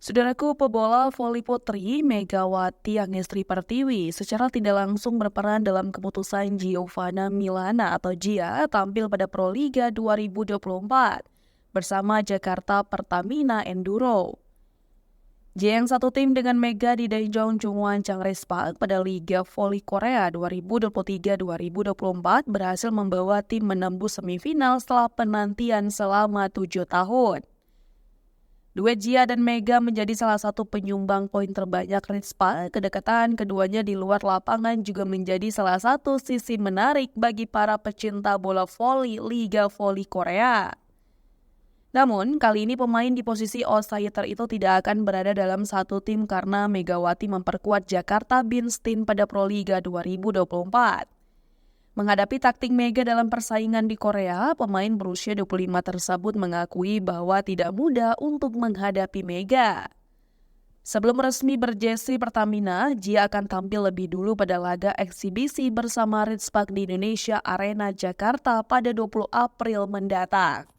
Saudaraku, pebola voli putri Megawati Angestri Pertiwi secara tidak langsung berperan dalam keputusan Giovanna Milana atau Gia tampil pada Proliga 2024 bersama Jakarta Pertamina Enduro. Gia yang satu tim dengan Mega di Daejeon Jungwon Changrespak pada Liga Voli Korea 2023-2024 berhasil membawa tim menembus semifinal setelah penantian selama 7 tahun. Duet Gia dan Mega menjadi salah satu penyumbang poin terbanyak Ritspa. Kedekatan keduanya di luar lapangan juga menjadi salah satu sisi menarik bagi para pecinta bola voli Liga Voli Korea. Namun, kali ini pemain di posisi outsider itu tidak akan berada dalam satu tim karena Megawati memperkuat Jakarta Beanstein pada Proliga 2024. Menghadapi taktik Mega dalam persaingan di Korea, pemain berusia 25 tersebut mengakui bahwa tidak mudah untuk menghadapi Mega. Sebelum resmi berjersey Pertamina, Gia akan tampil lebih dulu pada laga eksibisi bersama Ritspak di Indonesia Arena Jakarta pada 20 April mendatang.